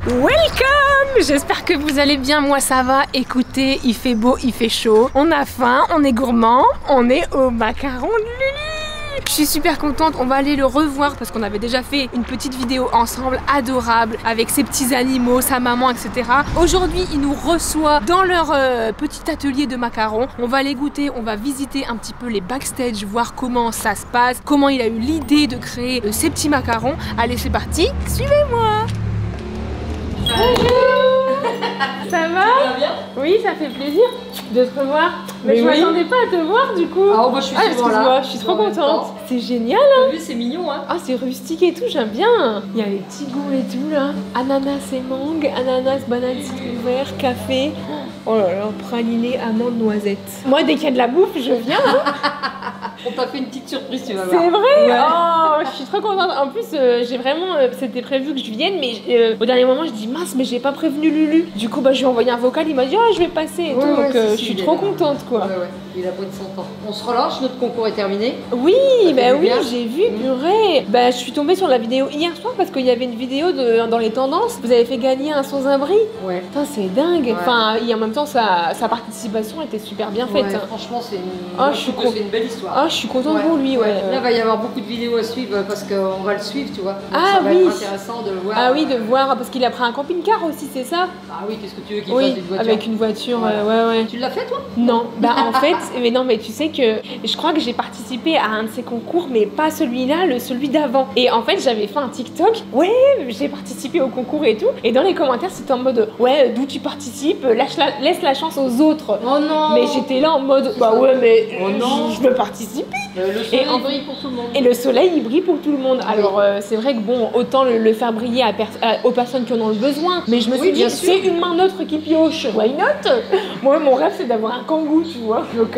Welcome! J'espère que vous allez bien, moi ça va. Écoutez, il fait beau, il fait chaud. On a faim, on est gourmand, on est au macaron de Lulu. Je suis super contente, on va aller le revoir parce qu'on avait déjà fait une petite vidéo ensemble adorable avec ses petits animaux, sa maman, etc. Aujourd'hui, il nous reçoit dans leur petit atelier de macarons. On va les goûter, on va visiter un petit peu les backstage, voir comment ça se passe, comment il a eu l'idée de créer ces petits macarons. Allez, c'est parti, suivez-moi! Bonjour. Ça va? Bien? Oui, ça fait plaisir de te revoir. Mais je m'attendais pas à te voir du coup. Ah, moi je suis souvent là. Je suis trop contente. C'est génial hein. C'est mignon hein. Ah, c'est rustique et tout, j'aime bien. Il y a les petits goûts et tout là. Ananas et mangue, ananas, banane, citron vert, café. Oh là là, praliné, amande, noisette. Moi, dès qu'il y a de la bouffe, je viens. Hein. On t'a fait une petite surprise, tu vas voir. C'est vrai? Ouais. Oh, je suis trop contente. En plus, j'ai vraiment... c'était prévu que je vienne, mais au dernier moment, je dis mince, mais j'ai pas prévenu Lulu. Du coup, bah, je lui ai envoyé un vocal, il m'a dit, oh, je vais passer et tout. Donc, je suis trop contente, quoi. Ouais. Il a pris de son temps. On se relâche, notre concours est terminé. Oui, bah oui, j'ai vu, purée. Bah, je suis tombée sur la vidéo hier soir parce qu'il y avait une vidéo dans les tendances. Vous avez fait gagner un sans-abri. Ouais. Putain, c'est dingue. Ouais. Enfin, et en même temps, sa participation était super bien faite. Hein. Franchement, c'est une belle histoire. Ah, je suis contente pour lui, ouais. Là, il va y avoir beaucoup de vidéos à suivre parce qu'on va le suivre, tu vois. Donc, ça va être intéressant de le voir. Ah oui, de voir, parce qu'il a pris un camping-car aussi, c'est ça? Ah oui, qu'est-ce que tu veux qu'il fasse une voiture? Avec une voiture, ouais. Tu l'as fait, toi? Non, bah en fait, mais non, mais tu sais que je crois que j'ai participé à un de ces concours, mais pas celui-là, celui d'avant. Et en fait, j'avais fait un TikTok, ouais, j'ai participé au concours et tout. Et dans les commentaires, c'était en mode, ouais, d'où tu participes, laisse la chance aux autres. Oh non! Mais j'étais là en mode, bah ouais, mais je veux participer. Le soleil brille pour tout le monde. Et le soleil, il brille pour tout le monde. Alors, c'est vrai que bon, autant le faire briller aux personnes qui en ont le besoin. Mais je me suis dit, c'est une main neutre qui pioche. Why not? Moi, mon rêve, c'est d'avoir un kangou, tu vois. Donc,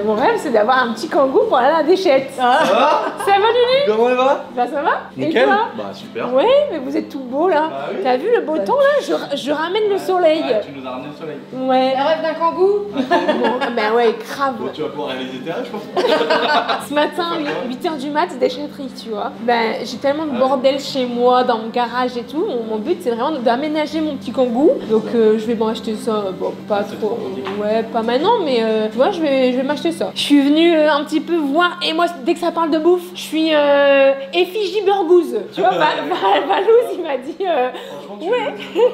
mon rêve, c'est d'avoir un petit kangou pour aller à la déchette. Ça va? Ça va, Lulu? Comment elle va? Bah, ça va? Nickel. Et toi? Bah, super. Ouais, mais vous êtes tout beau là. Bah, oui. T'as vu le beau temps là? Je ramène le soleil. Ouais, tu nous as ramené le soleil. Ouais. Le rêve d'un kangou? Bon, bah ouais, grave. Bon, tu vas pouvoir réaliser tes rêves, je pense. Ce matin, 8h du mat, déchetterie, tu vois. Ben, j'ai tellement de bordel chez moi, dans mon garage et tout. Mon but, c'est vraiment d'aménager mon petit kangou. Donc, je vais m'acheter ça. Bon, pas trop. Ouais, pas maintenant, mais tu vois, je vais m'acheter ça. Je suis venue un petit peu voir. Et moi, dès que ça parle de bouffe, je suis effigie burgouze. Tu vois, Valouz, il m'a dit.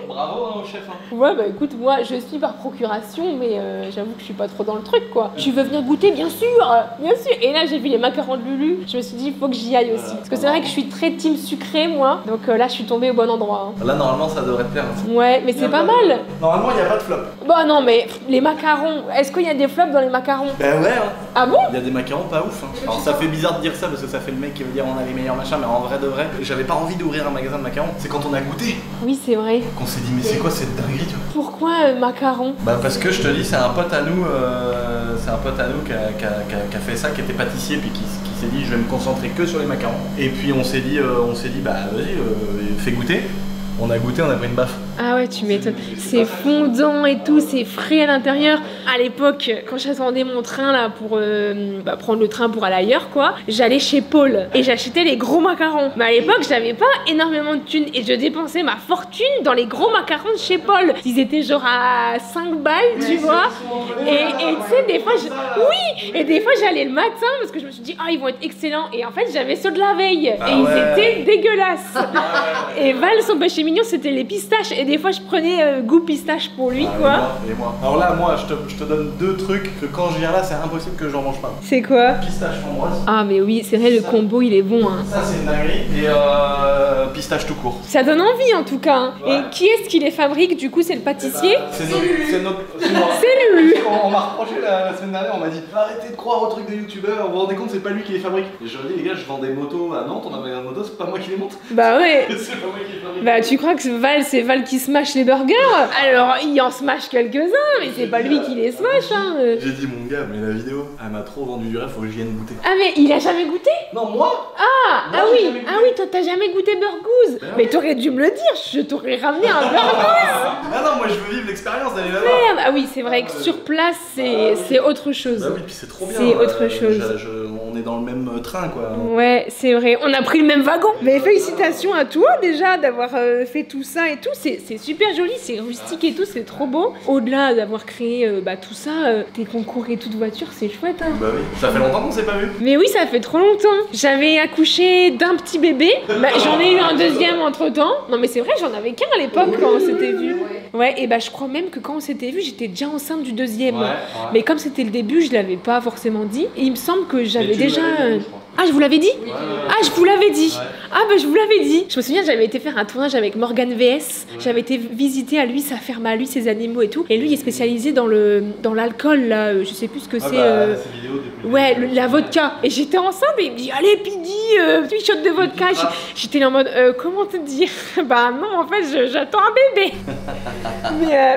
Bravo hein, au chef. Hein. Ouais, bah écoute, moi, je suis par procuration, mais j'avoue que je suis pas trop dans le truc, quoi. Tu veux venir goûter? Bien sûr, bien sûr. Et là, j'ai vu les macarons de Lulu. Je me suis dit, il faut que j'y aille aussi. Parce que c'est vrai que je suis très team sucré, moi. Donc là, je suis tombée au bon endroit. Hein. Là, normalement, ça devrait te plaire. Ouais, mais c'est pas mal. Normalement, il n'y a pas de flop. Bah non, mais les macarons, est-ce qu'il y a des flops dans les macarons? Ben ouais. Hein. Ah bon? Il y a des macarons pas ouf. Hein. Alors, ça fait bizarre de dire ça parce que ça fait le mec qui veut dire on a les meilleurs machins, mais en vrai de vrai, j'avais pas envie d'ouvrir un magasin de macarons. C'est quand on a goûté Oui, c'est vrai. qu'on s'est dit, mais c'est quoi cette dinguerie, tu vois? Pourquoi macarons? Bah parce que je te dis, c'est un pote à nous, qui a fait ça, qui était pâtissier, puis qui s'est dit je vais me concentrer que sur les macarons. Et puis on s'est dit bah vas-y, fais goûter. On a goûté, on a pris une baffe. Ah ouais, tu m'étonnes. C'est fondant et tout, c'est frais à l'intérieur. À l'époque, quand j'attendais mon train là pour prendre le train pour aller ailleurs, quoi, j'allais chez Paul et j'achetais les gros macarons. Mais à l'époque, j'avais pas énormément de thunes et je dépensais ma fortune dans les gros macarons de chez Paul. Ils étaient genre à 5 balles, tu vois. Et tu sais, des fois, et des fois j'allais le matin parce que je me suis dit, ah, ils vont être excellents. Et en fait, j'avais ceux de la veille et ils étaient dégueulasses. Et Val, son péché mignon, c'était les pistaches. Et des fois, je prenais goût pistache pour lui, quoi. Et moi. Alors là, moi, je te donne deux trucs que quand je viens là, c'est impossible que j'en mange pas. C'est quoi? Pistache framboise. Ah, mais oui, c'est vrai, le combo, il est bon, hein. Ça, c'est une dinguerie. Et pistache tout court. Ça donne envie, en tout cas. Hein. Ouais. Et qui est-ce qui les fabrique? Du coup, c'est le pâtissier? C'est notre... C'est Lulu. On m'a reproché la semaine dernière, on m'a dit arrêtez de croire au truc de youtubeur, vous vous rendez compte, c'est pas lui qui les fabrique. Et je leur ai dit, les gars, je vends des motos à Nantes, on a un moto, c'est pas moi qui les monte. Bah ouais. C'est pas moi qui les fabrique. Bah tu crois que c'est Val qui smash les burgers? Alors il en smash quelques-uns, mais c'est pas lui qui les smash, hein. J'ai dit, mon gars, mais la vidéo, elle m'a trop vendu du rêve, faut que je vienne goûter. Ah mais il a jamais goûté? Non, moi? Ah oui, toi t'as jamais goûté burgouze. Mais t'aurais dû me le dire, je t'aurais ramené un burgouze. Ah non, moi je veux vivre l'expérience d'aller là-bas. Merde. Ah oui, c'est vrai que sur place c'est autre chose. Bah oui, puis c'est trop bien. C'est autre chose. On est dans le même train, quoi. Ouais, c'est vrai, on a pris le même wagon. Mais félicitations à toi déjà d'avoir fait tout ça et tout. C'est super joli, c'est rustique et tout, c'est trop beau. Au-delà d'avoir créé tout ça, tes concours et toute voiture, c'est chouette. Hein. Bah oui, ça fait longtemps qu'on s'est pas vu. Mais oui, ça fait trop longtemps. J'avais accouché d'un petit bébé. J'en ai eu un deuxième entre temps. Non mais c'est vrai, j'en avais qu'un à l'époque quand on s'était vu. Ouais, et je crois même que quand on s'était vu, j'étais déjà enceinte du deuxième. Ouais. Mais comme c'était le début, je l'avais pas forcément dit. Et il me semble que j'avais déjà... Ah, je vous l'avais dit? Ouais. Ah, je vous l'avais dit. Ouais. Ah, je vous l'avais dit. Je me souviens, j'avais été faire un tournage avec Morgan VS. Ouais. J'avais été visiter à lui, sa ferme à lui, ses animaux et tout. Et lui, il est spécialisé dans l'alcool, là. Je sais plus ce que c'est. Ouais, la vodka. Et j'étais enceinte et il me dit, allez, Pidi, tu shot de vodka. J'étais là en mode, comment te dire? Bah non, en fait, j'attends un bébé.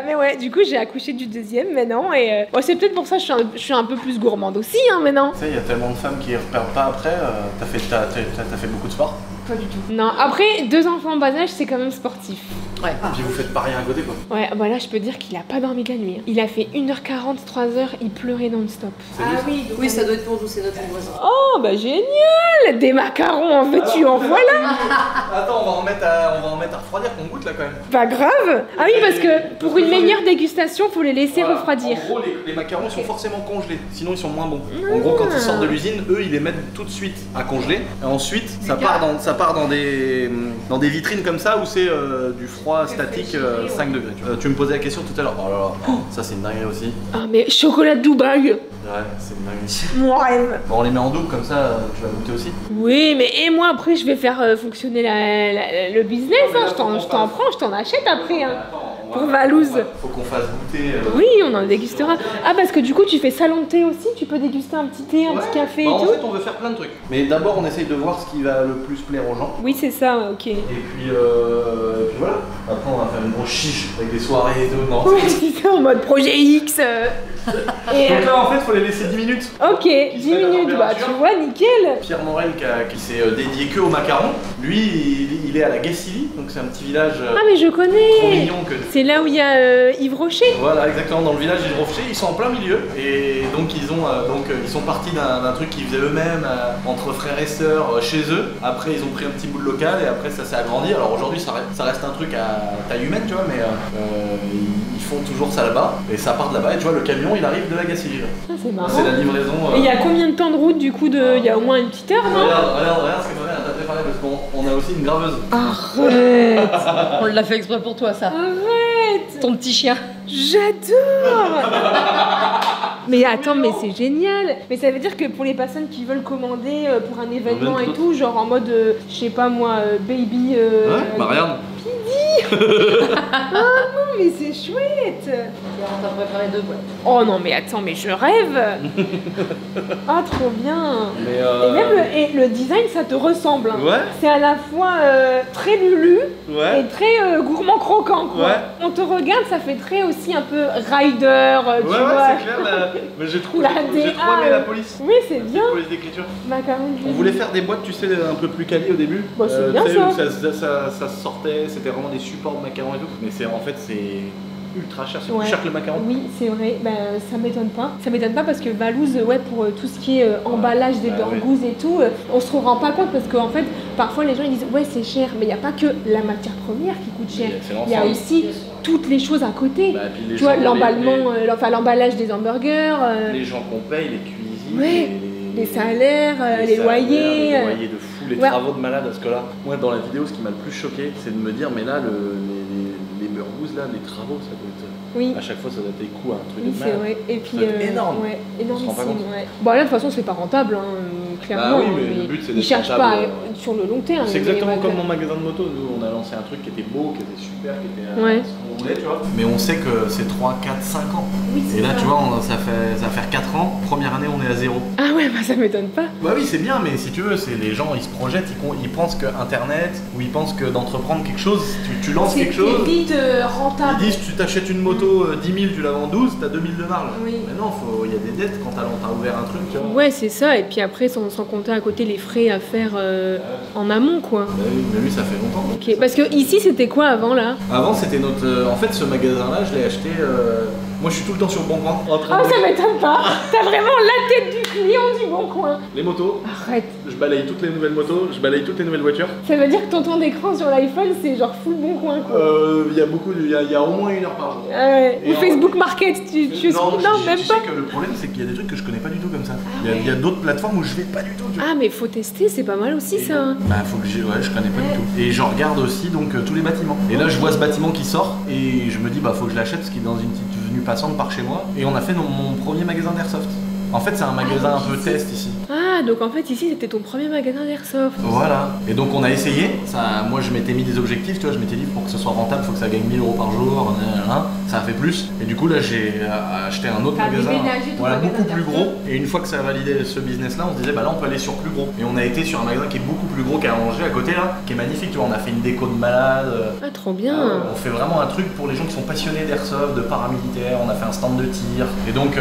mais ouais, du coup, j'ai accouché du deuxième maintenant. Et c'est peut-être pour ça que je suis un peu plus gourmande aussi, hein, maintenant. Tu sais, il y a tellement de femmes qui ne repèrent pas après. T'as fait beaucoup de sport? Pas du tout. Non, après, 2 enfants en bas âge, c'est quand même sportif. Ouais. Puis vous faites pas rien à côté, quoi. Ouais, bah là, je peux dire qu'il a pas dormi de la nuit. Il a fait 1h40, 3h, il pleurait non-stop. Oui, ça doit être pour nous, c'est notre voisin. Oh, bah génial! Des macarons en veux-tu, en voilà! Attends, on va en mettre à refroidir qu'on goûte là quand même. Pas grave! Ah oui, parce que pour une meilleure dégustation, faut les laisser refroidir. En gros, les macarons sont forcément congelés, sinon ils sont moins bons. En gros, quand ils sortent de l'usine, eux, ils les mettent tout de suite à congeler. Et ensuite, ça part dans des vitrines comme ça où c'est du froid statique 5 degrés. Tu me posais la question tout à l'heure. Oh là là, ça c'est une dinguerie aussi. Ah mais chocolat de Dubaï. Ouais, c'est une dinguerie. Mon rêve. Bon, on les met en double comme ça, tu vas goûter aussi. Oui, mais et moi après je vais faire fonctionner le business. Hein. Je t'en prends, je t'en achète après. Hein. Pour Valouz. Faut qu'on fasse goûter. Oui, on en dégustera. Ah, parce que du coup, tu fais salon de thé aussi. Tu peux déguster un petit thé, un petit café et tout. En fait, on veut faire plein de trucs. Mais d'abord, on essaye de voir ce qui va le plus plaire aux gens. Oui, c'est ça, ok. Et puis voilà. Après, on va faire une grosse chiche avec des soirées et tout. Non. Oui, c'est ça, en mode projet X. Et donc là, en fait, faut les laisser 10 minutes. Ok, 10 minutes, bah tu vois, nickel. Pierre Morel, qui s'est dédié que aux macarons, lui, il est à la Gacilly, donc c'est un petit village. Ah, mais je connais. Trop mignon que. C'est là où il y a Yves Rocher. Voilà, exactement, dans le village d'Yves Rocher, ils sont en plein milieu. Et donc ils sont partis d'un truc qu'ils faisaient eux-mêmes, entre frères et sœurs, chez eux. Après, ils ont pris un petit bout de local et après, ça s'est agrandi. Alors aujourd'hui, ça reste un truc à taille humaine, tu vois, mais ils font toujours ça là-bas. Et ça part de là-bas. Et tu vois, le camion, il arrive de la Gacilly. Ah, c'est marrant. C'est la livraison. Et il y a combien de temps de route du coup Il y a au moins une petite heure, non? Regarde ce que t'as préparé parce qu'on a aussi une graveuse. Arrête. On l'a fait exprès pour toi, ça. Arrête. Ton petit chien. J'adore. Mais attends, mais c'est génial. Mais ça veut dire que pour les personnes qui veulent commander pour un événement et tout, genre en mode, je sais pas moi, baby... ouais, bah regarde. Pidi. Oh non, mais c'est chouette. On t'a préparé 2 boîtes. Oh non, mais attends, mais je rêve. Ah, trop bien. Mais Et même le design, ça te ressemble. Hein. Ouais. C'est à la fois très lulu ouais. et très gourmand croquant, quoi. Ouais. On te regarde, ça fait très aussi un peu rider, tu vois. Ouais, c'est clair. Mais j'ai trop aimé la police. Oui, c'est bien. La police d'écriture. Macaron. On voulait faire des boîtes, tu sais, un peu plus quali au début. Bah, c'est bien ça. Ça sortait, c'était vraiment des supports de macarons et tout. Mais en fait, c'est ultra cher, c'est plus cher que le macaron. Oui, c'est vrai, ça m'étonne pas. Ça m'étonne pas parce que Valouz, pour tout ce qui est emballage des burgous et tout, on se rend pas compte parce qu'en fait, parfois les gens ils disent ouais c'est cher, mais il n'y a pas que la matière première qui coûte cher. Il y a aussi toutes les choses à côté. Tu vois, l'emballement, l'emballage des hamburgers. Les gens qu'on paye, les cuisines, les salaires, les loyers. Les loyers de fou, les travaux de malade. Parce que là, moi dans la vidéo, ce qui m'a le plus choqué, c'est de me dire, mais là, les burgous, là, les travaux, ça doit être. Oui. À chaque fois, ça doit être des coûts, un truc de malade. C'est vrai. Et puis, énorme. Ouais, énormissime. Ouais. Bah là, de toute façon, c'est pas rentable, hein, clairement. Bah oui, mais le but, c'est d'être ils cherchent pas sur le long terme. C'est exactement comme mon magasin de moto. Nous, on a lancé un truc qui était beau, qui était super, qui était ce qu'on voulait, tu vois. Mais on sait que c'est 3, 4, 5 ans. Oui, et là, tu vois, ça va faire 4 ans. Première année, on est à 0. Ah ouais, bah ça m'étonne pas. Bah oui, c'est bien, mais si tu veux, c'est les gens, ils se projettent, ils pensent que Internet, ou ils pensent que d'entreprendre quelque chose, tu lances quelque chose. C'est vite rentable. Ils disent, tu t'achètes une moto 10 000, tu la vends 12, t'as 2000 de marge. Oui. Mais non, il y a des dettes quand t'as ouvert un truc, tu vois. Ouais, c'est ça, et puis après, sans compter à côté les frais à faire en amont, quoi. Bah oui, mais lui, ça fait longtemps. Ok, parce que ici, c'était quoi avant, là? Avant, c'était notre... en fait, ce magasin-là, je l'ai acheté... Moi, je suis tout le temps sur Bon Coin. Oh, ça m'étonne pas. T'as vraiment la tête du client du Bon Coin. Les motos. Arrête. Je balaye toutes les nouvelles motos, je balaye toutes les nouvelles voitures. Ça veut dire que ton temps d'écran sur l'iPhone, c'est genre full Bon Coin, quoi. Il y a beaucoup, il y a au moins 1 heure par jour. Ou Facebook Market, non, même tu pas. sais que le problème, c'est qu'il y a des trucs que je connais pas du tout comme ça. Il y a d'autres plateformes où je vais pas du tout. Ah, mais faut tester, c'est pas mal aussi ça. Bah, faut que je connais pas du tout. Et je regarde aussi donc tous les bâtiments. Et là, je vois ce bâtiment qui sort et je me dis, bah, faut que je l'achète parce qu'il est dans une petite venue passante par chez moi. Et on a fait mon premier magasin d'airsoft. En fait, c'est un magasin un peu test ici. Ah, donc en fait, ici, c'était ton premier magasin d'airsoft. Voilà. Et donc, on a essayé. Ça, moi, je m'étais mis des objectifs, tu vois. Je m'étais dit, pour que ce soit rentable, il faut que ça gagne 1000 € par jour. Ça a fait plus. Et du coup, là, j'ai acheté un autre magasin. Voilà, beaucoup plus gros. Et une fois que ça a validé ce business-là, on se disait, bah là, on peut aller sur plus gros. Et on a été sur un magasin qui est beaucoup plus gros qu'à Angers, à côté, là, qui est magnifique. Tu vois, on a fait une déco de malade. Ah, trop bien. On fait vraiment un truc pour les gens qui sont passionnés d'airsoft, de paramilitaire. On a fait un stand de tir. Et donc,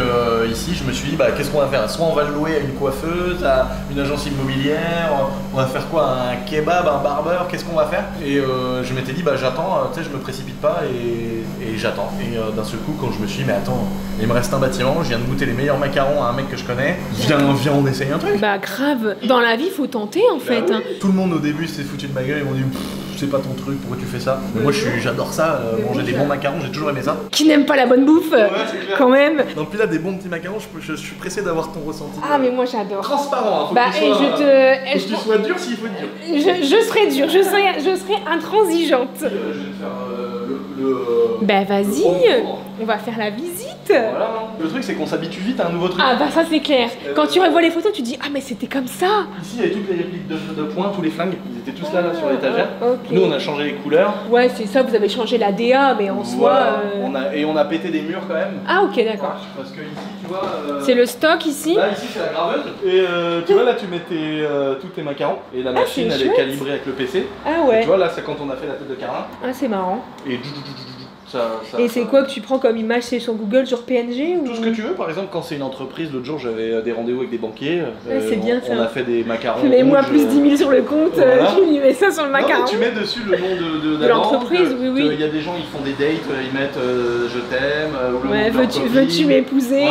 ici, je me suis dit, bah, qu'est-ce qu'on va faire? Soit on va le louer à une coiffeuse, à une agence immobilière, on va faire quoi? Un kebab, un barbeur, qu'est-ce qu'on va faire? Et je m'étais dit, bah j'attends, tu sais, je me précipite pas et j'attends. Et d'un seul coup, quand je me suis dit, mais attends, il me reste un bâtiment, je viens de goûter les meilleurs macarons à un mec que je connais, viens on essaye un truc. Bah grave, dans la vie, faut tenter en fait. Oui. Tout le monde au début s'est foutu de ma gueule, ils m'ont dit, c'est pas ton truc, pourquoi tu fais ça? Mais moi j'adore ça, manger des bons macarons, j'ai toujours aimé ça. Qui n'aime pas la bonne bouffe, quand même. Non, puis là, des bons petits macarons, je suis pressé d'avoir ton ressenti. Ah, mais moi j'adore. Transparent, hein, faut bah, que tu sois, faut que tu sois dur s'il faut être dur. Je serai dure, je serai intransigeante. Je vais te faire Bah vas-y, on va faire la visite. Voilà. Le truc c'est qu'on s'habitue vite à un nouveau truc. Ah bah ça c'est clair. Quand tu revois les photos, tu dis ah mais c'était comme ça. Ici il y avait toutes les répliques de points, tous les flingues, ils étaient tous là sur l'étagère. Okay. Nous on a changé les couleurs. Ouais c'est ça, vous avez changé la DA mais en soi... On a pété des murs quand même. Ah ok d'accord. Parce que ici tu vois... c'est le stock ici. Là ici c'est la graveuse. Et tu vois là tu mets tous tes macarons. Et la machine elle est calibrée avec le PC. Ah ouais. Et tu vois là c'est quand on a fait la tête de Carlin. Ah c'est marrant. Et et c'est quoi que tu prends comme image? C'est sur Google, sur PNG ou... Tout ce que tu veux, par exemple, quand c'est une entreprise, l'autre jour j'avais des rendez-vous avec des banquiers. C'est bien ça. On a fait des macarons. Mais moi, plus 10 000 sur le compte, tu mets ça sur le macaron. Non, tu mets dessus le nom de l'entreprise, oui. Il y a des gens, ils font des dates, ils mettent je t'aime, ou le ouais, veux-tu m'épouser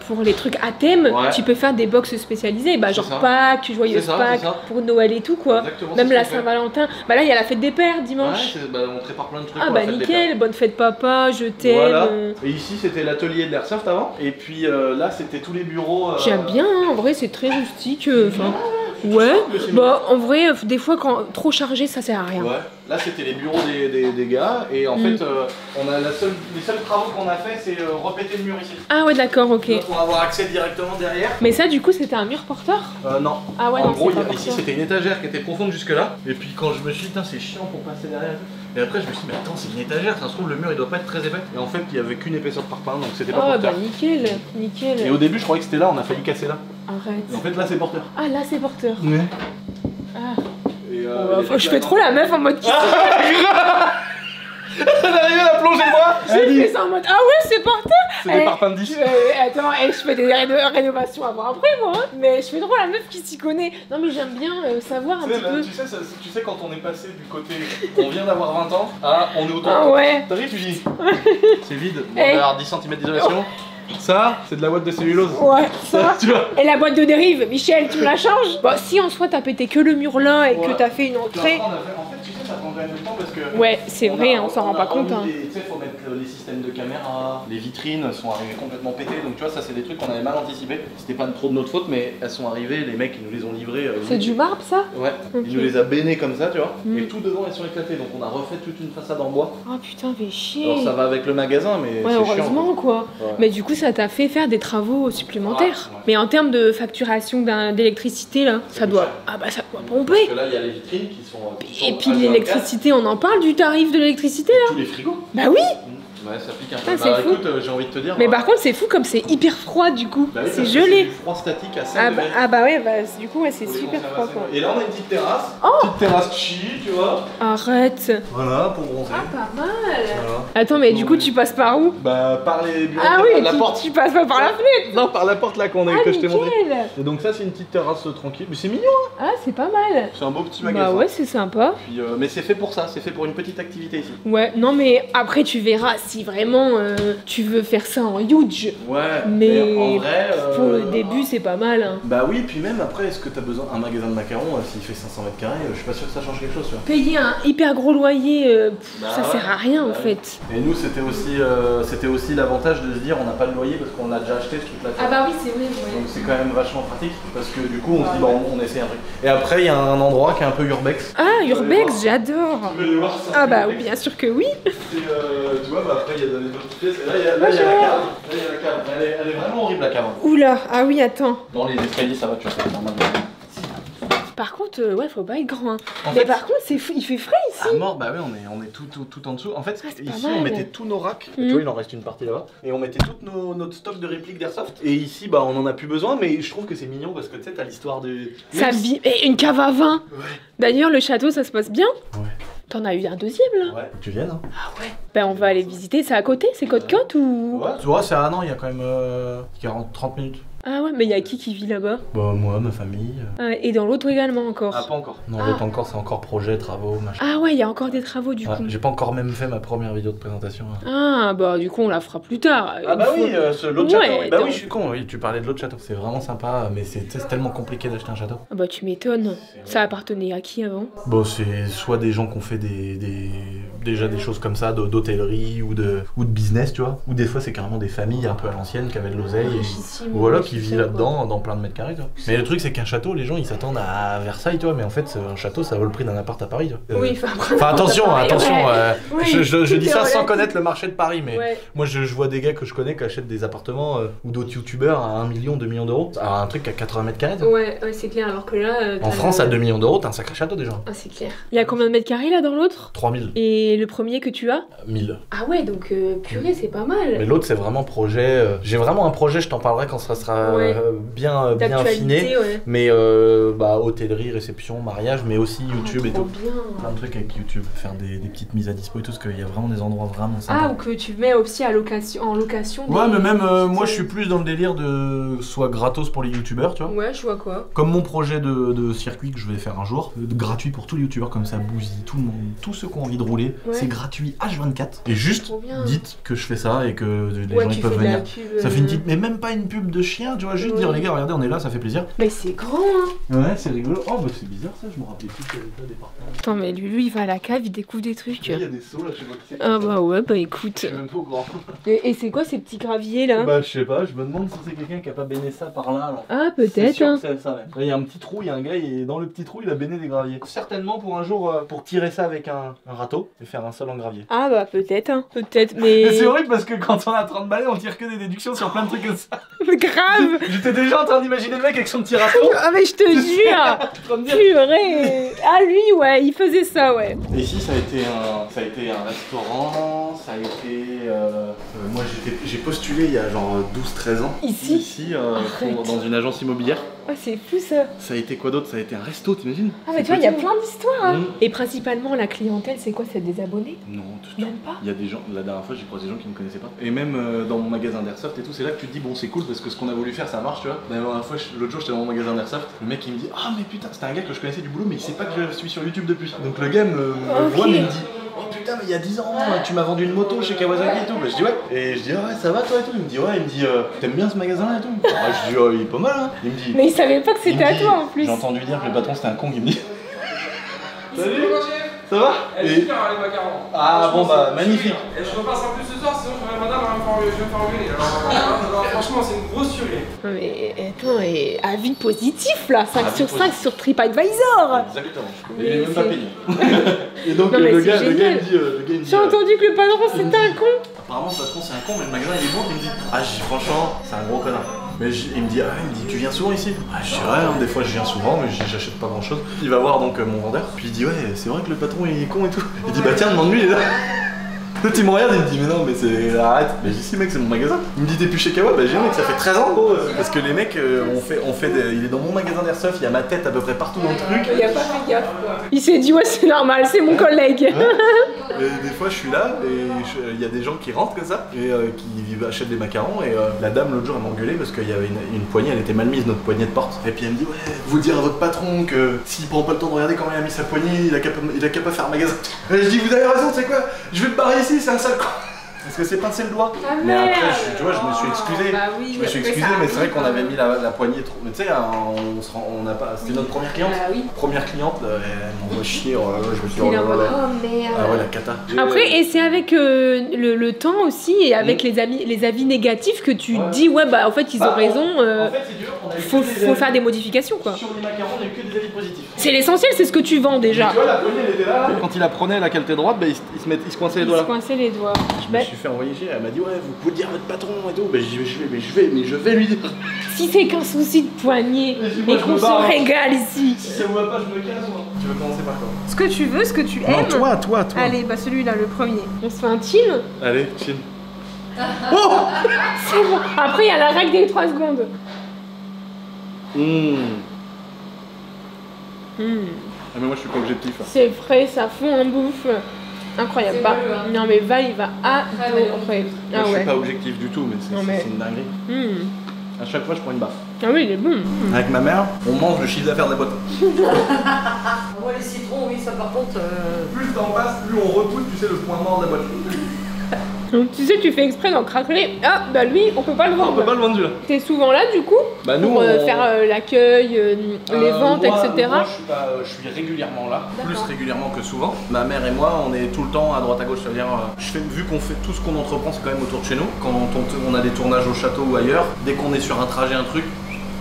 pour les trucs à thème, tu peux faire des box spécialisées, bah, genre Pâques, joyeuse Pâques, pour Noël et tout quoi. Exactement, même la Saint-Valentin. Bah là, il y a la fête des pères dimanche. Ouais, on prépare plein de trucs. Ah bah nickel, bonne fête papa, je t'aime. Voilà. Et ici c'était l'atelier de l'airsoft avant. Et puis là c'était tous les bureaux. J'aime bien, hein. En vrai c'est très rustique. Ouais, bah en vrai, des fois quand trop chargé ça sert à rien. Ouais, là c'était les bureaux des gars. Et en fait, on a les seuls travaux qu'on a fait c'est repéter le mur ici. Ah ouais d'accord, ok. Donc pour avoir accès directement derrière. Mais ça du coup c'était un mur porteur? Non. Ah ouais, en non, gros, ici c'était une étagère qui était profonde jusque là. Et puis quand je me suis dit, c'est chiant pour passer derrière. Et après je me suis dit, mais attends, c'est une étagère, ça se trouve le mur il doit pas être très épais. Et en fait il y avait qu'une épaisseur par parpaing, donc c'était pas porteur. Ah bah nickel, nickel. Et au début je croyais que c'était là, on a failli casser là. Arrête. Et en fait là c'est porteur. Ah là c'est porteur. Ouais. Ah. Et je fais trop la meuf en mode... Elle est arrivée à plonger moi. Je fais ça en mode ah ouais c'est porteur. C'est des parpaings de 10. Attends, je fais des rénovations avant après moi, hein. Mais je fais trop la meuf qui s'y connaît. Non mais j'aime bien savoir un petit peu. Tu sais quand on est passé du côté, on vient d'avoir 20 ans, on est au Ah ouais. T'arrives, tu dis c'est vide, on va avoir 10 cm d'isolation. Ça, c'est de la boîte de cellulose. Ouais, ça. Tu vois. Et la boîte de dérive, Michel, tu me la changes? Bon, si en soi t'as pété que le mur là et que t'as fait une entrée. En fait, tu sais, ça prend quand même du temps parce que. Ouais, c'est vrai, on s'en rend pas compte. Tu sais, faut mettre les systèmes de caméra, les vitrines sont arrivées complètement pétées. Donc, tu vois, ça, c'est des trucs qu'on avait mal anticipés. C'était pas trop de notre faute, mais elles sont arrivées, les mecs, ils nous les ont livrées. C'est du marbre ça? Ouais, ils nous les a bénés comme ça, tu vois. Et tout devant, elles sont éclatées. Donc, on a refait toute une façade en bois. Oh putain, fais chier. Alors, ça va avec le magasin, mais. Ouais, heureusement chiant, quoi. Ouais. Mais du coup, ça t'a fait faire des travaux supplémentaires. Ouais. Mais en termes de facturation d'électricité, là, ça doit. Ah bah ça doit pomper. Parce que là, il y a les vitrines qui sont. Et puis l'électricité, on en parle du tarif de l'électricité là? Tous les frigos. Bah oui. Ouais, ça pique un peu. Bah écoute, j'ai envie de te dire. Mais par contre, c'est fou comme c'est hyper froid du coup. Bah oui, c'est gelé. C'est du froid statique à 5 degrés. Ah bah ouais, bah du coup, ouais, c'est super froid quoi. Et là, on a une petite terrasse. Oh. Petite terrasse chi, tu vois. Arrête. Voilà, pour bronzer. Ah, pas mal. Voilà. Attends, mais du coup, tu passes par où? Bah, par les bureaux. Ah oui, la porte. tu passes pas par la fenêtre. Non, par la porte là qu'on a, que je t'ai montré. Nickel. Et donc ça, c'est une petite terrasse tranquille. Mais c'est mignon, hein. Ah, c'est pas mal. C'est un beau petit magasin. Bah ouais, c'est sympa. Puis, mais c'est fait pour ça, c'est fait pour une petite activité ici. Ouais, non mais après tu verras si vraiment tu veux faire ça en huge. Ouais, Mais en vrai. pour le début c'est pas mal. Hein. Bah oui, puis même après, est-ce que t'as besoin d'un magasin de macarons s'il fait 500 mètres carrés, je suis pas sûr que ça change quelque chose, tu vois. Payer un hyper gros loyer, ça ouais, sert à rien en ouais. fait. Et nous, c'était aussi l'avantage de se dire on n'a pas de loyer parce qu'on l'a déjà acheté ce truc-là. Ah bah oui, c'est vrai. Donc c'est quand même vachement pratique parce que du coup on se dit bon, on essaie un truc. Et après, il y a un endroit qui est un peu urbex. Ah, Urbex, j'adore. Tu veux aller voir ça? Ah bah oui, bien sûr que oui. Tu vois, bah après il y a des autres pièces. Et là, il y a la cave. Là, il y a la cave. Elle est vraiment horrible la cave. Oula, ah oui, attends. Non, les escaliers ça va, tu vois, c'est normal. Par contre, ouais, faut pas être grand. Hein. En Mais fait, par contre, il fait frais ici. à mort, bah oui, on est tout en dessous. En fait, c'est pas ici mal. on mettait tous nos racks. Tu vois, il en reste une partie là-bas. Et on mettait tout notre stock de répliques d'Airsoft. Et ici, bah on en a plus besoin, mais je trouve que c'est mignon parce que tu sais, t'as l'histoire de. Ça vit. Et une cave à vin. Ouais. D'ailleurs, le château, ça se passe bien. Ouais. T'en as eu un deuxième là? Ouais, tu viennes, hein. Ah ouais. Ben on va aller visiter. C'est à côté? C'est Côte-Côte ou? Ouais, tu vois, c'est à un an, il y a quand même 30 minutes. Ah ouais, mais il y a qui vit là-bas? Bah, moi, ma famille. Ah, et dans l'autre également encore? Ah, pas encore. Non, Ah. l'autre encore, c'est encore projet, travaux, machin. Ah ouais, il y a encore des travaux du Ouais, coup. j'ai pas encore même fait ma première vidéo de présentation. Ah bah du coup on la fera plus tard. Ah bah Une oui, fois- l'autre Ouais, château. Oui. Bah donc- oui, je suis con, oui, tu parlais de l'autre château. C'est vraiment sympa, mais c'est tellement compliqué d'acheter un château. Ah bah tu m'étonnes. Ça appartenait à qui avant? Bon, c'est soit des gens qui ont fait déjà des choses comme ça, d'hôtellerie ou de business, tu vois. Ou des fois, c'est carrément des familles un peu à l'ancienne qui avaient de l'oseille. Richissime, Voilà, ouais, qui c'est vit ça, là-dedans, dans plein de mètres carrés, tu vois. Mais le truc, c'est qu'un château, les gens, ils s'attendent à Versailles, tu vois. Mais en fait, un château, ça vaut le prix d'un appart à Paris, tu vois. Oui, enfin après. Enfin, attention, pareil, attention. ouais. Oui, Je tout dis est ça sans relatif. connaître le marché de Paris, mais Ouais. moi, je vois des gars que je connais qui achètent des appartements ou d'autres youtubeurs à 1 million, 2 millions d'euros. À un truc à 80 mètres carrés. tu vois. Ouais, c'est clair. Alors que là. En France, à 2 millions d'euros, t'as un sacré château déjà. Ah, c'est clair. Il y a combien de mètres carrés là dans l'autre? 3000, Et le premier que tu as? 1000. Ah ouais, donc purée, c'est pas mal. Mais l'autre, c'est vraiment projet. J'ai vraiment un projet, je t'en parlerai quand ça sera Ouais. bien affiné. D'actualité, ouais. Mais bah, hôtellerie, réception, mariage, mais aussi YouTube et Trop tout. bien. Plein de trucs avec YouTube, faire des petites mises à dispo et tout, parce qu'il y a vraiment des endroits vraiment Ah, sympas. ou que tu mets aussi en location. Ouais, des- mais même moi, je suis plus dans le délire de soit gratos pour les youtubeurs, tu vois. Ouais, je vois quoi. Comme mon projet de circuit que je vais faire un jour, gratuit pour tous les youtubeurs, comme ça, Bouzy, tout le monde, tous ceux qui ont envie de rouler, Ouais. c'est gratuit H24. Et juste, Trop bien. dites que je fais ça et que les Ouais, gens tu ils peuvent fais de la venir. pub. Ça fait une petite, mais même pas une pub de chien, tu vois, juste Ouais. dire les gars, regardez, on est là, ça fait plaisir. Mais c'est grand, hein. Ouais, c'est rigolo. Oh, bah c'est bizarre ça, je me rappelais plus qu'il y avait pas des partenaires. Attends, mais Lulu, il va à la cave, il découvre des trucs. Il y a des sauts là, je sais pas qui c'est. Ah bah ouais, bah écoute. Je suis même pas au grand. Et c'est quoi ces petits graviers là? Bah, je sais pas, je me demande si c'est quelqu'un qui a pas baigné ça par là. Alors. Ah, C'est peut-être. sûr Hein. que c'est ça, ouais. Là, il y a un petit trou, il y a un gars, et dans le petit trou, il a baigné des graviers. Certainement pour un jour, pour tirer ça avec un râteau et faire un sol en gravier. Ah bah peut-être, hein. Peut-être, mais. Mais c'est horrible parce que quand on a 30 balais, on tire que des déductions sur plein de trucs comme ça. Grave. J'étais déjà en train d'imaginer le mec avec son petit râteau. Ah mais je te jure. Purée. Ah lui, ouais, il faisait ça, ouais. Et ici, ça a été un restaurant, ça a été... moi, j'ai postulé il y a genre 12-13 ans. Ici Arrête. Dans une agence immobilière. Ah c'est fou ça. Ça a été quoi d'autre? Ça a été un resto, t'imagines? Ah mais tu vois, il y a plein d'histoires. Hein. Mmh. Et principalement la clientèle, c'est quoi? C'est des abonnés? Non, Même pas. il y a des gens, la dernière fois j'ai croisé des gens qui me connaissaient pas. Et même dans mon magasin d'Airsoft et tout, c'est là que tu te dis bon c'est cool parce que ce qu'on a voulu faire ça marche, tu vois. La dernière fois, l'autre jour j'étais dans mon magasin d'Airsoft, le mec il me dit ah mais putain, c'était un gars que je connaissais du boulot mais il sait pas que je suis sur YouTube depuis. Donc le gars me voit mais il me dit oh putain mais il y a 10 ans tu m'as vendu une moto chez Kawasaki et tout. Bah, je dis ouais. Et je dis ah ouais ça va toi et tout. Il me dit ouais, il me dit t'aimes bien ce magasin là et tout. Ah, je dis oh il est pas mal hein. Il me dit Mais il savait pas que il c'était me à dit, toi en plus. J'ai entendu dire que le patron c'était un con, il me dit. Salut. Ça va? Elle est super les macarons. Ah bon bah magnifique. Et je repasse en plus ce soir, sinon madame va me faire engueuler. Alors, franchement, c'est une grosse tuerie. Mais attends, et avis positif là, 5 Avis sur 5 positif. sur TripAdvisor. Exactement. Mais Il est même pas c'est- payé. Et donc Non, mais le c'est gars il génial. me dit, J'ai entendu que le patron c'était un con. apparemment le patron c'est un con mais le magasin il est bon. Il me dit ah franchement c'est un gros connard. Mais il me dit tu viens souvent ici? Ah je dis ouais hein, des fois je viens souvent mais j'achète pas grand chose. Il va voir donc mon vendeur. Puis il dit ouais c'est vrai que le patron il est con et tout. Il dit bah tiens demande-lui il est là. L'autre il me regarde, il me dit mais non mais c'est arrête. Mais j'ai dit si mec c'est mon magasin. Il me dit t'es plus chez Kawa, bah j'ai dit mec ça fait 13 ans gros. Parce que les mecs il est dans mon magasin d'airsoft, il y a ma tête à peu près partout dans le truc. Il a pas fait gaffe quoi. Il s'est dit ouais c'est normal, c'est mon collègue. Et des fois je suis là et il y a des gens qui rentrent comme ça et qui achètent des macarons et la dame l'autre jour elle m'a engueulé parce qu'il y avait une poignée, elle était mal mise notre poignée de porte. Et puis elle me dit ouais vous dire à votre patron que s'il prend pas le temps de regarder comment il a mis sa poignée, il a qu'à pas faire magasin. Et je dis vous avez raison, c'est quoi? Je vais me barrer ici, c'est un sale con. Parce que c'est pincé le doigt. Ah, mais après, tu vois, je me suis excusé. Bah oui, je me suis excusé, mais c'est vrai qu'on avait mis la poignée trop. Mais tu sais, on a pas. C'était notre première cliente. Bah oui. Première cliente, elle m'envoie chier. Oh là là, je me suis Il dit, est en mode, oh merde. ah ouais, la cata. Après, et c'est avec le temps aussi et avec les avis négatifs que tu dis, ouais, bah en fait, ils ont raison. En fait, c'est dur. Faut faire des modifications quoi. Sur les macarons, on n'a eu que des avis positifs. C'est l'essentiel, c'est ce que tu vends déjà. Tu vois, la poignée, elle était là. Quand il la prenait, la qualité droite, bah, il se coinçait les doigts là. Il se coinçait les doigts. Je me suis fait envoyer chier. Elle m'a dit, ouais, vous pouvez dire à votre patron et tout. Bah, je vais lui dire. Si c'est qu'un souci de poignée et qu'on se régale ici. Si ça vous va pas, je me casse moi. Tu veux commencer par quoi? Ce que tu veux, ce que tu aimes. Non, toi. Allez, bah celui-là, le premier. On se fait un chill. Allez, chill. Oh c'est bon. Après, il y a la règle des 3 secondes. Ah mais moi je suis pas objectif. C'est frais, ça fond en bouffe. Incroyable. Bah, non mais Val il va adorer. Moi, je suis pas objectif du tout, mais c'est une dinguerie. À chaque fois je prends une baffe. Ah oui, il est bon. Avec ma mère, on mange le chiffre d'affaires de la boîte. Moi les citrons, oui, ça par contre. Plus t'en passes, plus on repousse, tu sais, le point mort de la boîte. Donc tu sais, tu fais exprès d'en craquer. Ah bah lui, on peut pas le vendre. On peut pas le vendre celui-là. T'es souvent là du coup bah, nous, pour faire l'accueil, les ventes, etc. Moi je suis régulièrement là, plus régulièrement que souvent. Ma mère et moi, on est tout le temps à droite à gauche. C'est-à-dire, vu qu'on fait tout ce qu'on entreprend, c'est quand même autour de chez nous. Quand on a des tournages au château ou ailleurs, dès qu'on est sur un trajet, un truc,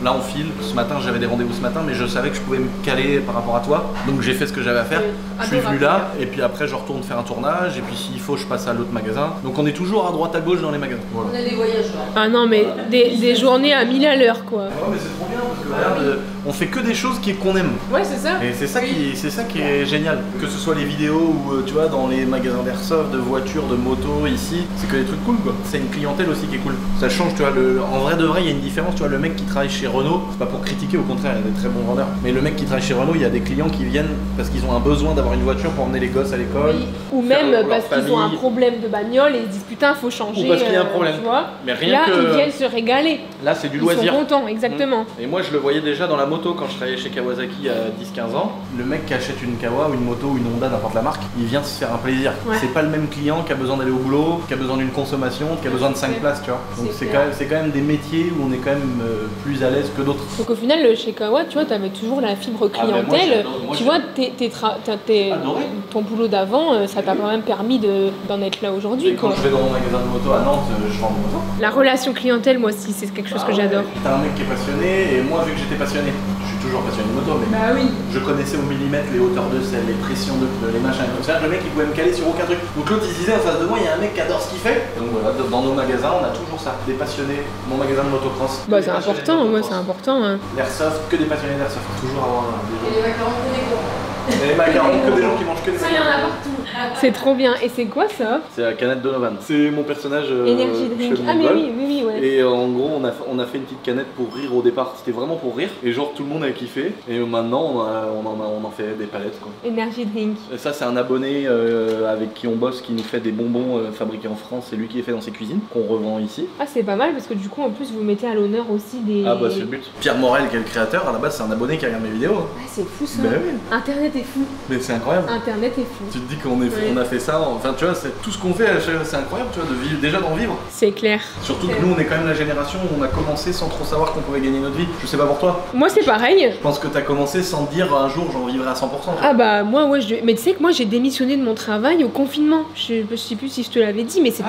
là on file. Ce matin j'avais des rendez-vous ce matin, mais je savais que je pouvais me caler par rapport à toi. Donc j'ai fait ce que j'avais à faire. Je suis venu là et puis après je retourne faire un tournage et puis s'il faut je passe à l'autre magasin. Donc on est toujours à droite à gauche dans les magasins. Voilà. On a des voyageurs. Ah non mais des journées à 1000 à l'heure quoi. Ouais mais c'est trop bien parce que regarde, on fait que des choses qu'on aime. Ouais c'est ça. Et c'est ça qui est génial. Que ce soit les vidéos ou tu vois dans les magasins d'airsoft, de voitures, de motos ici, c'est que des trucs cool quoi. C'est une clientèle aussi qui est cool. Ça change, tu vois, en vrai de vrai il y a une différence, tu vois, le mec qui travaille chez Renault, c'est pas pour critiquer, au contraire, il y a des très bons vendeurs. Mais le mec qui travaille chez Renault, il y a des clients qui viennent parce qu'ils ont un besoin d'avoir une voiture pour emmener les gosses à l'école. Oui. Ou même parce qu'ils ont un problème de bagnole et ils se disent putain, faut changer. Ou parce qu'il y a un problème. Tu vois. Mais rien là, que... ils viennent se régaler. Là, c'est du loisir. Ils sont contents, exactement. Et moi, je le voyais déjà dans la moto quand je travaillais chez Kawasaki il y a 10-15 ans. Le mec qui achète une Kawa ou une moto ou une Honda, n'importe la marque, il vient se faire un plaisir. Ouais. C'est pas le même client qui a besoin d'aller au boulot, qui a besoin d'une consommation, qui a besoin de 5 places, tu vois. Donc c'est quand même des métiers où on est quand même plus à l'aise que d'autres. Donc au final, chez Kawa, tu vois, t'avais toujours la fibre clientèle. Tu vois, ton boulot d'avant, ça t'a quand même permis d'en être là aujourd'hui. Quand je vais dans mon magasin de moto à Nantes, je vends des motos. La relation clientèle, moi aussi, c'est quelque chose que j'adore. T'as un mec qui est passionné, et moi, vu que j'étais passionné, je suis toujours passionné de moto, mais je connaissais au millimètre les hauteurs de selle, les pressions de pneus, les machins, comme ça. Le mec, il pouvait me caler sur aucun truc. Donc l'autre, il se disait en face de moi, il y a un mec qui adore ce qu'il fait. Donc voilà, dans nos magasins, on a toujours ça. Des passionnés. Mon magasin de motocross. Bah, c'est important, ouais, c'est important. Hein. L'airsoft, que des passionnés d'airsoft. Toujours avoir des gens. Et les macarons, que des gros. Et les macarons, que des gens qui mangent que des macarons. Ça, il y en a partout. C'est trop bien. Et c'est quoi ça? C'est la canette Donovan. C'est mon personnage. Energy Drink. Ah, mais oui, ouais. Et en gros, on a fait une petite canette pour rire au départ. C'était vraiment pour rire. Et genre, tout le monde a kiffé. Et maintenant, on en fait des palettes quoi. Energy Drink. Et ça, c'est un abonné avec qui on bosse qui nous fait des bonbons fabriqués en France. C'est lui qui les fait dans ses cuisines, qu'on revend ici. Ah, c'est pas mal parce que du coup, en plus, vous mettez à l'honneur aussi des. Ah, bah, c'est le but. Pierre Morel, qui est le créateur, à la base, c'est un abonné qui regarde mes vidéos. Ouais, c'est fou ça. Ben oui. Internet est fou. Mais c'est incroyable. Internet est fou. Tu te dis qu'on a fait ça, enfin tu vois, c'est tout ce qu'on fait, c'est incroyable, tu vois, de vivre, déjà d'en vivre. C'est clair. Surtout que nous, on est quand même la génération où on a commencé sans trop savoir qu'on pouvait gagner notre vie. Je sais pas pour toi. Moi, c'est pareil. Je pense que t'as commencé sans te dire un jour j'en vivrai à 100%. Ah bah moi, ouais, mais tu sais que moi, j'ai démissionné de mon travail au confinement. Je sais plus si je te l'avais dit, mais c'est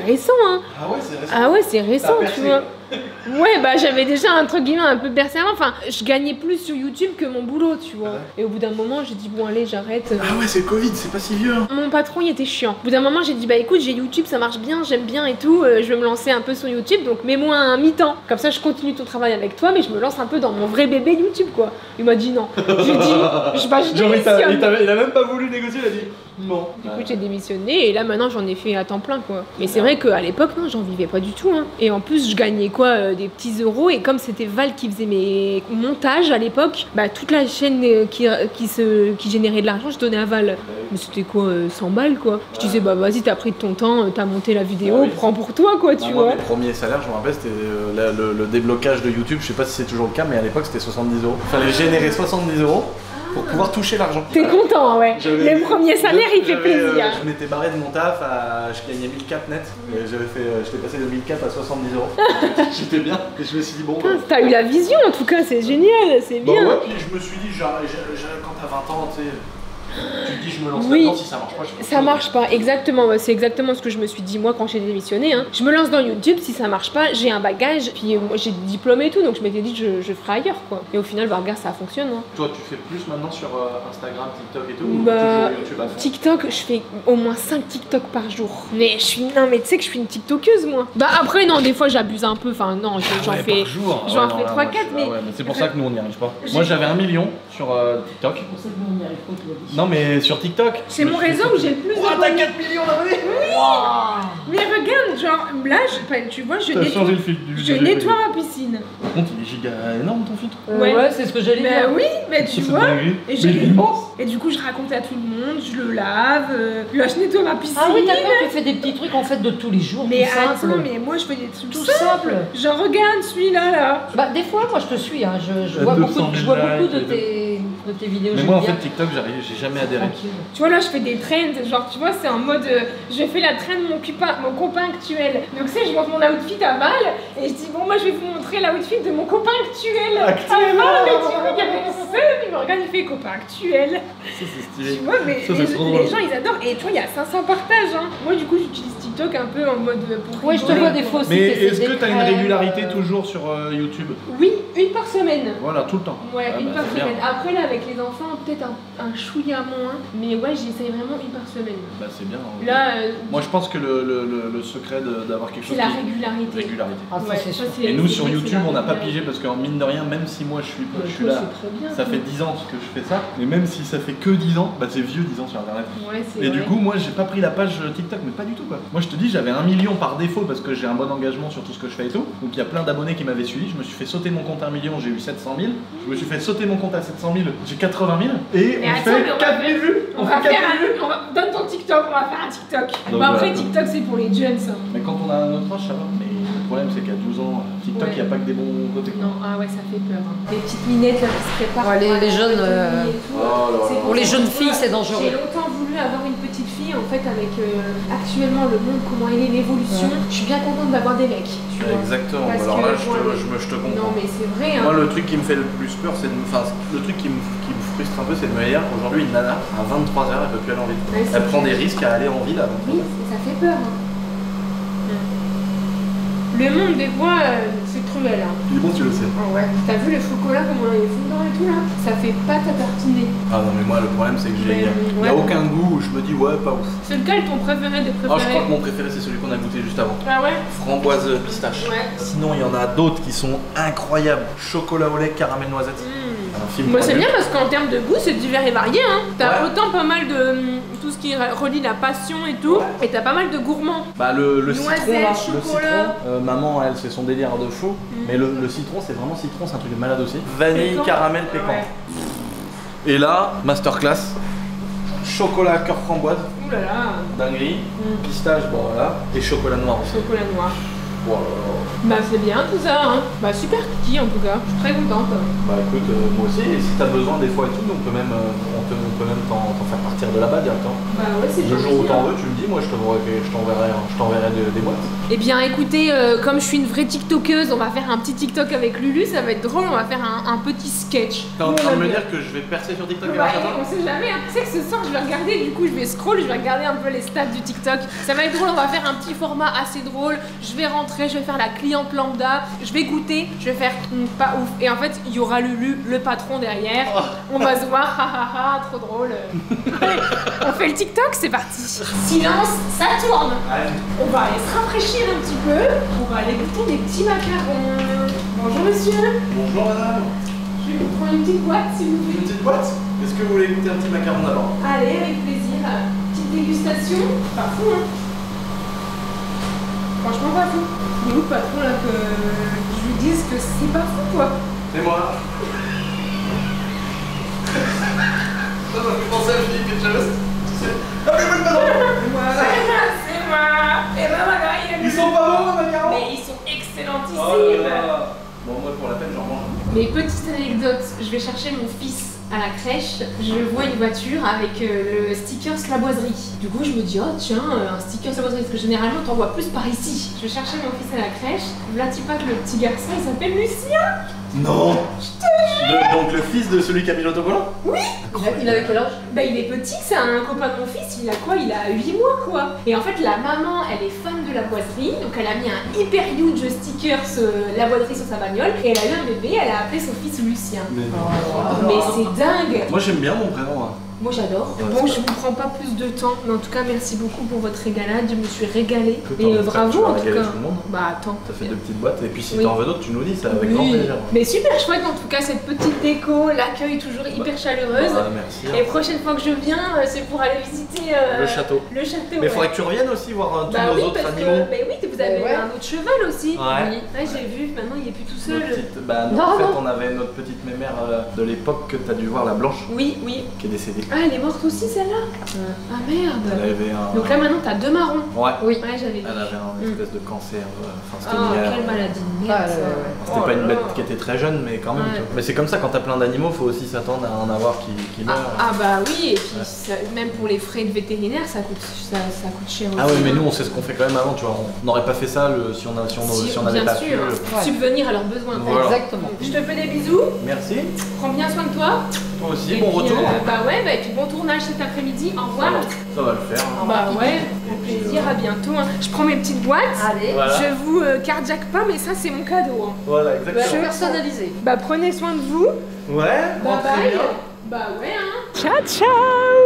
récent, hein. Ah ouais, c'est récent. Ah ouais, c'est récent, tu vois. Ouais, bah j'avais déjà un truc guillemets un peu bercé avant. Enfin, je gagnais plus sur YouTube que mon boulot, tu vois. Et au bout d'un moment, j'ai dit bon allez, j'arrête. Ah ouais, c'est le Covid, c'est pas si vieux. Hein. Mon patron, il était chiant. Au bout d'un moment, j'ai dit bah écoute, j'ai YouTube, ça marche bien, j'aime bien et tout. Je vais me lancer un peu sur YouTube, donc mets-moi un mi-temps. Comme ça, je continue ton travail avec toi, mais je me lance un peu dans mon vrai bébé YouTube, quoi. Il m'a dit non. J'ai dit, je démissionne. Il a même pas voulu négocier, il a dit non. Du coup, j'ai démissionné et là maintenant j'en ai fait à temps plein, quoi. Mais c'est vrai qu'à l'époque, non, j'en vivais pas du tout. Hein. Et en plus, je gagnais quoi, des petits euros. Et comme c'était Val qui faisait mes montages à l'époque, bah toute la chaîne qui générait de l'argent, je donnais à Val. Mais c'était quoi, 100 balles, quoi. Je disais bah vas-y, t'as pris de ton temps, t'as monté la vidéo, prends pour toi, quoi, tu vois. Mes premiers salaires, je me rappelle, c'était le déblocage de YouTube. Je sais pas si c'est toujours le cas, mais à l'époque c'était 70 euros. Il fallait générer 70 euros. Pour pouvoir toucher l'argent. T'es content, ouais. Le premier salaire, il fait plaisir. Je m'étais barré de mon taf, je gagnais 1004 net. J'étais passé de 1004 à 70 euros. J'étais bien. Et je me suis dit, bon. T'as eu la vision, en tout cas, c'est génial, c'est bien. Ouais, puis je me suis dit, quand t'as 20 ans, tu sais. Tu te dis je me lance là-dedans, si ça marche pas, ça marche pas, exactement, c'est exactement ce que je me suis dit moi quand j'ai démissionné. Hein. Je me lance dans YouTube, si ça marche pas, j'ai un bagage, puis moi j'ai des diplômes et tout, donc je m'étais dit je ferai ailleurs, quoi. Et au final, bah regarde, ça fonctionne. Hein. Toi, tu fais plus maintenant sur Instagram, TikTok et tout, bah, ou YouTube à fond? TikTok, je fais au moins 5 TikTok par jour. Mais tu sais que je suis une TikTokeuse, moi. Bah après, non, des fois j'abuse un peu, enfin non, j'en fais 3-4, mais... Ouais, mais c'est pour ça que nous on n'y arrive pas. Moi j'avais 1 million sur TikTok. C'est pour ça que nous on n'y arrive pas, toi. Non mais sur TikTok. C'est mon réseau où j'ai le plus d'abonnés. T'as 4 millions d'abonnés. Oui. Mais regarde, genre là, tu vois, je nettoie ma piscine. Par contre, il est giga énorme ton filtre. Ouais, c'est ce que j'allais dire. Oui, mais tu vois. Et il est immense. Et du coup, je raconte à tout le monde, je le lave, là, je nettoie ma piscine. Ah oui, d'accord, tu fais des petits trucs en fait de tous les jours. Mais attends, simple. Mais moi, je fais des trucs tout simples. Genre, regarde celui-là, là. Bah, des fois, moi, je te suis, hein. Je vois beaucoup de tes vidéos. Mais moi, en fait, TikTok, j'ai jamais adhéré. Tu vois, là, je fais des trends, genre, tu vois, c'est en mode, je fais la trend de mon copain actuel. Donc, tu sais, je montre mon outfit à Val, et je dis, bon, moi, je vais vous montrer l'outfit de mon copain actuel. Actuellement, mais tu vois, il y avait une seule, il me regarde, il fait copain actuel. Ça, c'est stylé. Tu vois, mais les gens, ils adorent. Et tu vois, il y a 500 partages, hein. Moi, du coup, j'utilise TikTok un peu en mode pour ouais, je te vois des fois aussi. Mais est-ce que tu as une régularité toujours sur YouTube? Oui, une par semaine. Voilà, tout le temps. Ouais, une par semaine. Après, là, avec les enfants, peut-être un chouïa moins. Mais ouais, j'essaye vraiment une par semaine. Bah, c'est bien. Hein. Là, moi, je pense que le secret d'avoir quelque chose. C'est la régularité. Ah, ça, c'est sûr. Et nous, sur YouTube, on n'a pas pigé parce qu'en mine de rien, même si moi je suis là, ça fait 10 ans que je fais ça. Mais même si ça fait que 10 ans, bah c'est vieux 10 ans sur internet. Ouais, c'est et vrai. Du coup, moi j'ai pas pris la page TikTok, mais pas du tout quoi. Moi je te dis, j'avais 1 million par défaut parce que j'ai un bon engagement sur tout ce que je fais et tout. Donc il y a plein d'abonnés qui m'avaient suivi. Je me suis fait sauter mon compte à 1 million, j'ai eu 700 000. Je me suis fait sauter mon compte à 700 000, j'ai 80 000. Et on fait 4 000 vues. Donne ton TikTok, on va faire un TikTok. Bon, après, TikTok c'est pour les jeunes. Mais quand on a notre âge, ça va. Mais le problème c'est qu'à 12 ans, TikTok, il n'y a pas que des bons côtés. Non, ah ouais, ça fait peur. Hein. Les petites minettes là qui se préparent. Ouais, les jeunes. Pour les jeunes filles, c'est dangereux. J'ai longtemps voulu avoir une petite fille en fait avec actuellement le monde, comment il est, l'évolution. Je suis bien contente d'avoir des mecs. Tu vois. Exactement, parce alors là je te Non comprends. mais c'est vrai. Hein. Moi le truc qui me fait le plus peur, c'est le truc qui me frustre un peu, c'est de me dire aujourd'hui une nana à 23h elle peut plus aller en ville. Ouais, elle prend des risques à aller en ville à 23h. Oui, ça fait peur. Hein. Le monde des fois, c'est cruel. Hein. Il est bon, tu le sais. Oh ouais. T'as vu le chocolat, comment on est fondant et tout là? Ça fait pâte à tartiner. Ah non, mais moi le problème c'est que il n'y a aucun goût où je me dis ouais, pas ouf. C'est lequel ton préféré des préférés? Ah, je crois que mon préféré c'est celui qu'on a goûté juste avant. Ah ouais? Framboise pistache. Ouais. Sinon, il y en a d'autres qui sont incroyables. Chocolat au lait, caramel noisette. Moi c'est bien parce qu'en termes de goût c'est divers et varié hein. T'as autant pas mal de tout ce qui relie la passion et tout, et t'as pas mal de gourmands. Bah le noisette, citron là, chocolat. le citron, maman elle c'est son délire de fou, mais le citron c'est vraiment citron, c'est un truc de malade aussi. Vanille, caramel, pécan. Ouais. Et là, masterclass, chocolat cœur framboise. Ouh là là. Dinguerie, pistache, bon voilà, et chocolat noir aussi. Chocolat noir. Wow. Bah c'est bien tout ça hein. Bah super kiki en tout cas, je suis très contente. Bah écoute, moi aussi, et si t'as besoin des fois et tout, on peut même t'en faire partir de là-bas directement. Bah ouais c'est le jour où t'en veux, tu me dis dis, moi je t'enverrai des boîtes. Eh bien écoutez, comme je suis une vraie TikTokeuse, on va faire un petit TikTok avec Lulu, ça va être drôle, on va faire un petit sketch. T'es en train de me dire que je vais percer sur TikTok bah, on sait jamais, hein. Tu sais que ce soir je vais regarder, du coup je vais scroll, je vais regarder un peu les stats du TikTok. Ça va être drôle, on va faire un petit format assez drôle. Je vais rentrer, je vais faire la cliente lambda, je vais goûter, je vais faire pas ouf. Et en fait, il y aura Lulu, le patron derrière. On va se voir, hahaha, trop drôle. Allez, on fait le TikTok, c'est parti. Silence, ça tourne. Allez. On va aller se rafraîchir un petit peu. On va aller goûter des petits macarons. Bonjour monsieur. Bonjour madame. Je vais vous prendre une petite boîte s'il vous plaît. Une petite boîte? Est-ce que vous voulez goûter un petit macaron d'abord? Allez, avec plaisir. Petite dégustation. Pas fou, hein. Franchement pas fou. Il est où le patron là que je lui dise que c'est pas fou quoi? C'est moi. Ça m'a fait penser à Philippe Etchebest. Ah mais le patron. C'est moi. Et ben voilà, Ils sont pas bons les macarons? Mais ils sont excellentissimes. Oh là là. Bon moi pour la peine j'en mange. Mais petite anecdote, je vais chercher mon fils à la crèche, je vois une voiture avec le sticker La Boiserie. Du coup je me dis oh tiens un sticker La Boiserie parce que généralement t'en vois plus par ici. Je vais chercher mon fils à la crèche, voilà-tu pas que le petit garçon il s'appelle Lucien? Non. Donc le fils de celui qui a mis l'autocollant? Oui. Il avait quel âge? Bah il est petit, c'est un copain de mon fils, il a quoi? Il a 8 mois quoi. Et en fait la maman elle est fan de La Boiserie, donc elle a mis un hyper huge sticker La Boiserie sur sa bagnole et elle a eu un bébé, elle a appelé son fils Lucien. Mais c'est dingue. Moi j'aime bien mon prénom. Hein. Moi j'adore. Ouais, Bon, c'est je vous prends pas plus de temps, mais en tout cas merci beaucoup pour votre régalade, je me suis régalée. Écoute, Et j'espère que tu bravo vas en tout régaler cas. tout le monde. Bah attends. Ça fait 2 petites boîtes et puis si Oui. t'en veux d'autres tu nous dis, ça avec grand Oui. plaisir. Mais super chouette en tout cas cette petite déco, l'accueil toujours hyper chaleureuse. Bah, merci. Et prochaine fois que je viens, c'est pour aller visiter Le château. Le château. Mais ouais. faudrait que tu reviennes aussi voir tous Bah nos oui, autres parce animaux. que. Mais oui, vous avez Ouais. un autre cheval aussi. Ouais. Ouais, j'ai vu, maintenant il est plus tout seul. Bah non, Non, en fait non. on avait notre petite mémère de l'époque que t'as dû voir, la blanche, Oui, oui. qui est décédée. Ah, elle est morte aussi celle-là? Ah Elle merde. avait un... Donc là maintenant t'as 2 marrons. Ouais. Oui. Ouais, j'avais vu. Elle avait un espèce de cancer. Enfin c'était Oh, une... quelle maladie de Ah, merde ça. C'était Oh pas là une là. bête qui était très jeune, mais quand même. Ouais. Tu vois. Mais c'est comme ça, quand t'as plein d'animaux, faut aussi s'attendre à en avoir qui meurent. Ah bah oui, et puis Ouais. même pour les frais de vétérinaire, ça coûte cher aussi. Ah ouais, mais hein. nous on sait ce qu'on fait quand même avant, tu vois. On n'aurait pas fait ça si on n'avait bien pas sûr, pu. Ouais. subvenir à leurs besoins. Voilà. Exactement. Je te fais des bisous, Merci. prends bien soin de toi. Toi aussi, Et bon puis, retour. bah ouais, bah, et puis bon tournage cet après-midi, au revoir. Ça va le faire. Bah ouais, au plaisir, à bientôt. hein. Je prends mes petites boîtes. Allez. Voilà. Je vous cardiaque pas, mais ça c'est mon cadeau. hein. Voilà, exactement. Personnalisé. Bah prenez soin de vous. Ouais, Bye rentrez bye. bien. Bah ouais, hein. Ciao, ciao.